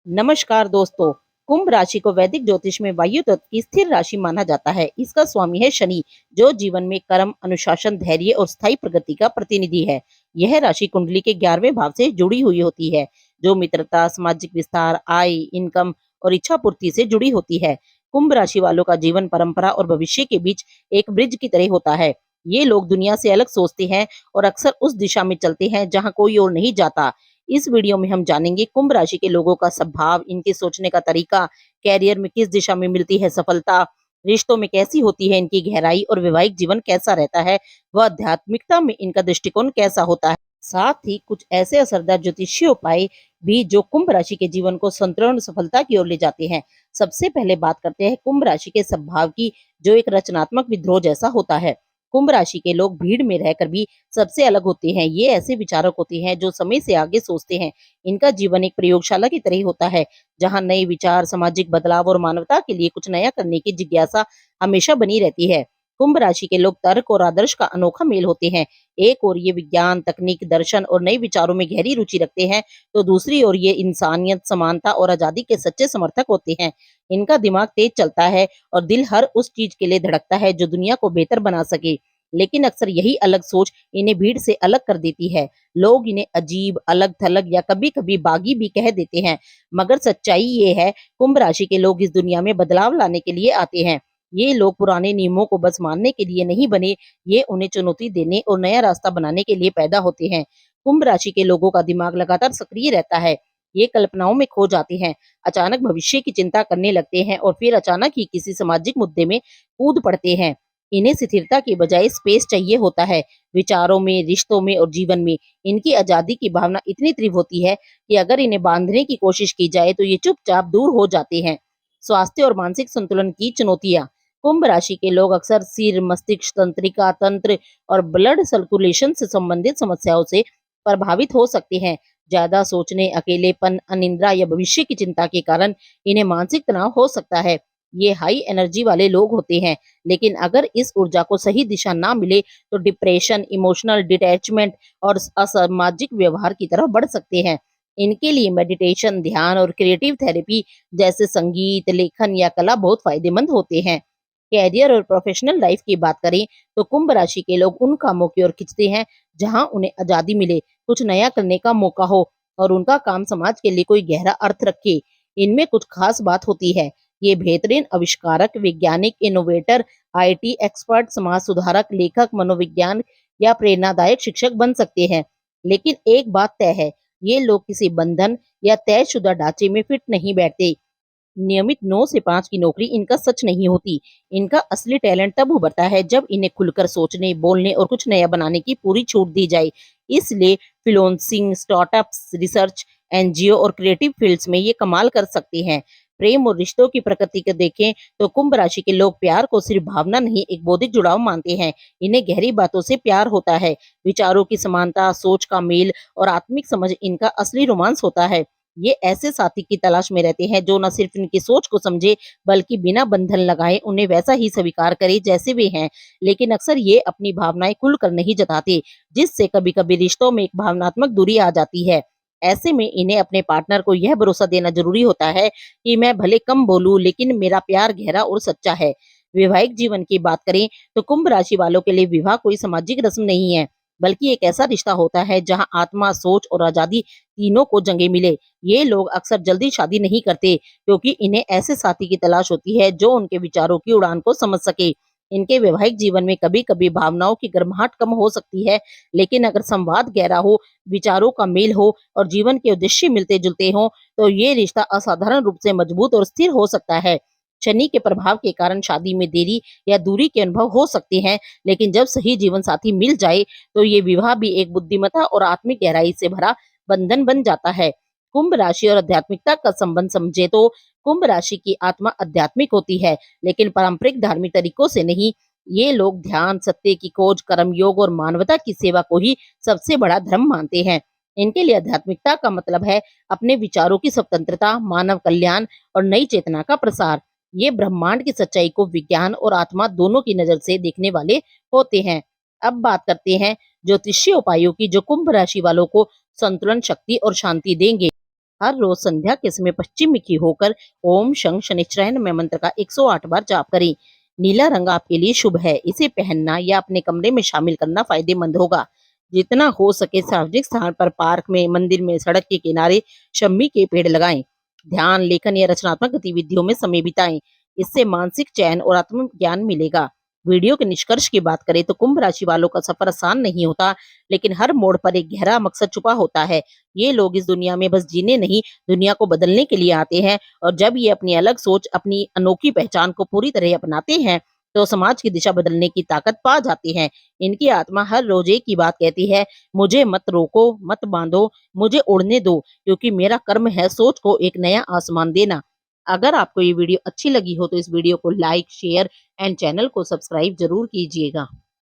नमस्कार दोस्तों। कुंभ राशि को वैदिक ज्योतिष में वायु तत्व की स्थिर राशि माना जाता है। इसका स्वामी है शनि, जो जीवन में कर्म, अनुशासन, धैर्य और स्थायी प्रगति का प्रतिनिधि है। यह राशि कुंडली के 11वें भाव से जुड़ी हुई होती है, जो मित्रता, सामाजिक विस्तार, आय, इनकम और इच्छा पूर्ति से जुड़ी होती है। कुंभ राशि वालों का जीवन परंपरा और भविष्य के बीच एक ब्रिज की तरह होता है। ये लोग दुनिया से अलग सोचते हैं और अक्सर उस दिशा में चलते हैं जहाँ कोई और नहीं जाता। इस वीडियो में हम जानेंगे कुंभ राशि के लोगों का स्वभाव, इनके सोचने का तरीका, कैरियर में किस दिशा में मिलती है सफलता, रिश्तों में कैसी होती है इनकी गहराई और वैवाहिक जीवन कैसा रहता है, वह आध्यात्मिकता में इनका दृष्टिकोण कैसा होता है। साथ ही कुछ ऐसे असरदार ज्योतिषीय उपाय भी जो कुंभ राशि के जीवन को संतुलन सफलता की ओर ले जाते हैं। सबसे पहले बात करते हैं कुंभ राशि के स्वभाव की, जो एक रचनात्मक विद्रोह जैसा होता है। कुंभ राशि के लोग भीड़ में रहकर भी सबसे अलग होते हैं। ये ऐसे विचारक होते हैं जो समय से आगे सोचते हैं। इनका जीवन एक प्रयोगशाला की तरह होता है, जहां नए विचार, सामाजिक बदलाव और मानवता के लिए कुछ नया करने की जिज्ञासा हमेशा बनी रहती है। कुंभ राशि के लोग तर्क और आदर्श का अनोखा मेल होते हैं। एक और ये विज्ञान, तकनीक, दर्शन और नए विचारों में गहरी रुचि रखते हैं, तो दूसरी ओर ये इंसानियत, समानता और आजादी के सच्चे समर्थक होते हैं। इनका दिमाग तेज चलता है और दिल हर उस चीज के लिए धड़कता है जो दुनिया को बेहतर बना सके। लेकिन अक्सर यही अलग सोच इन्हें भीड़ से अलग कर देती है। लोग इन्हें अजीब, अलग-थलग या कभी-कभी बागी भी कह देते हैं, मगर सच्चाई ये है, कुंभ राशि के लोग इस दुनिया में बदलाव लाने के लिए आते हैं। ये लोग पुराने नियमों को बस मानने के लिए नहीं बने, ये उन्हें चुनौती देने और नया रास्ता बनाने के लिए पैदा होते हैं। कुंभ राशि के लोगों का दिमाग लगातार सक्रिय रहता है। ये कल्पनाओं में खो जाते हैं, अचानक भविष्य की चिंता करने लगते हैं और फिर अचानक ही किसी सामाजिक मुद्दे में कूद पड़ते हैं। इन्हें स्थिरता की बजाय स्पेस चाहिए होता है। विचारों में, रिश्तों में और जीवन में इनकी आजादी की भावना इतनी तीव्र होती है कि अगर इन्हें बांधने की कोशिश की जाए तो ये चुपचाप दूर हो जाते हैं। स्वास्थ्य और मानसिक संतुलन की चुनौतियां। कुंभ राशि के लोग अक्सर सिर, मस्तिष्क तंत्रिका तंत्र और ब्लड सर्कुलेशन से संबंधित समस्याओं से प्रभावित हो सकते हैं। ज्यादा सोचने, अकेलेपन, अनिद्रा या भविष्य की चिंता के कारण इन्हें मानसिक तनाव हो सकता है। ये हाई एनर्जी वाले लोग होते हैं, लेकिन अगर इस ऊर्जा को सही दिशा ना मिले तो डिप्रेशन, इमोशनल डिटैचमेंट और असामाजिक व्यवहार की तरफ बढ़ सकते हैं। इनके लिए मेडिटेशन, ध्यान और क्रिएटिव थेरेपी जैसे संगीत, लेखन या कला बहुत फायदेमंद होते हैं। कैरियर और प्रोफेशनल लाइफ की बात करें तो कुंभ राशि के लोग उन कामों की ओर खिंचते हैं जहां उन्हें आजादी मिले, कुछ नया करने का मौका हो और उनका काम समाज के लिए कोई गहरा अर्थ रखे। इनमें कुछ खास बात होती है। ये बेहतरीन आविष्कारक, वैज्ञानिक, इनोवेटर, आईटी एक्सपर्ट, समाज सुधारक, लेखक, मनोविज्ञान या प्रेरणादायक शिक्षक बन सकते हैं। लेकिन एक बात तय है, ये लोग किसी बंधन या तयशुदा ढांचे में फिट नहीं बैठते। नियमित 9 से 5 की नौकरी इनका सच नहीं होती। इनका असली टैलेंट तब उभरता है जब इन्हें खुलकर सोचने, बोलने और कुछ नया बनाने की पूरी छूट दी जाए। इसलिए फ्रीलांसिंग, स्टार्टअप्स, रिसर्च, एनजीओ और क्रिएटिव फील्ड्स में ये कमाल कर सकते हैं। प्रेम और रिश्तों की प्रकृति को देखें तो कुंभ राशि के लोग प्यार को सिर्फ भावना नहीं, एक बौद्धिक जुड़ाव मानते हैं। इन्हें गहरी बातों से प्यार होता है। विचारों की समानता, सोच का मेल और आत्मिक समझ इनका असली रोमांस होता है। ये ऐसे साथी की तलाश में रहते हैं जो न सिर्फ इनकी सोच को समझे, बल्कि बिना बंधन लगाए उन्हें वैसा ही स्वीकार करे जैसे वे हैं। लेकिन अक्सर ये अपनी भावनाएं खुलकर नहीं जताते, जिससे कभी कभी रिश्तों में एक भावनात्मक दूरी आ जाती है। ऐसे में इन्हें अपने पार्टनर को यह भरोसा देना जरूरी होता है कि मैं भले कम बोलूं, लेकिन मेरा प्यार गहरा और सच्चा है। वैवाहिक जीवन की बात करें तो कुंभ राशि वालों के लिए विवाह कोई सामाजिक रस्म नहीं है, बल्कि एक ऐसा रिश्ता होता है जहां आत्मा, सोच और आजादी तीनों को जगह मिले। ये लोग अक्सर जल्दी शादी नहीं करते, क्योंकि इन्हें ऐसे साथी की तलाश होती है जो उनके विचारों की उड़ान को समझ सके। इनके वैवाहिक जीवन में कभी-कभी भावनाओं की गर्माहट कम हो सकती है, लेकिन अगर संवाद गहरा हो, विचारों का मेल हो और जीवन के उद्देश्य मिलते-जुलते हों, तो ये रिश्ता असाधारण रूप से मजबूत और स्थिर हो सकता है। शनि के प्रभाव के कारण शादी में देरी या दूरी के अनुभव हो सकते हैं, लेकिन जब सही जीवन साथी मिल जाए, तो ये विवाह भी एक बुद्धिमत्ता और आत्मिक गहराई से भरा बंधन बन जाता है। कुंभ राशि और आध्यात्मिकता का संबंध समझे तो कुंभ राशि की आत्मा आध्यात्मिक होती है, लेकिन पारंपरिक धार्मिक तरीकों से नहीं। ये लोग ध्यान, सत्य की खोज, कर्म योग और मानवता की सेवा को ही सबसे बड़ा धर्म मानते हैं। इनके लिए आध्यात्मिकता का मतलब है अपने विचारों की स्वतंत्रता, मानव कल्याण और नई चेतना का प्रसार। ये ब्रह्मांड की सच्चाई को विज्ञान और आत्मा दोनों की नजर से देखने वाले होते हैं। अब बात करते हैं ज्योतिषीय उपायों की, जो कुंभ राशि वालों को संतुलन, शक्ति और शांति देंगे। हर रोज संध्या के समय पश्चिम मुखी होकर ओम शं शनिश्चराय नमः मंत्र का 108 बार जाप करें। नीला रंग आपके लिए शुभ है, इसे पहनना या अपने कमरे में शामिल करना फायदेमंद होगा। जितना हो सके सार्वजनिक स्थान पर, पार्क में, मंदिर में, सड़क के किनारे शम्मी के पेड़ लगाएं। ध्यान, लेखन या रचनात्मक गतिविधियों में समय बिताएं। इससे मानसिक चैन और आत्म ज्ञान मिलेगा। वीडियो के निष्कर्ष की बात करें तो कुंभ राशि वालों का सफर आसान नहीं होता, लेकिन हर मोड़ पर एक गहरा मकसद छुपा होता है। ये लोग इस दुनिया में बस जीने नहीं, दुनिया को बदलने के लिए आते हैं, और जब ये अपनी अलग सोच, अपनी अनोखी पहचान को पूरी तरह अपनाते हैं, तो समाज की दिशा बदलने की ताकत पा जाते हैं। इनकी आत्मा हर रोज एक ही बात कहती है, मुझे मत रोको, मत बांधो, मुझे उड़ने दो, क्योंकि मेरा कर्म है सोच को एक नया आसमान देना। अगर आपको ये वीडियो अच्छी लगी हो तो इस वीडियो को लाइक, शेयर एंड चैनल को सब्सक्राइब जरूर कीजिएगा।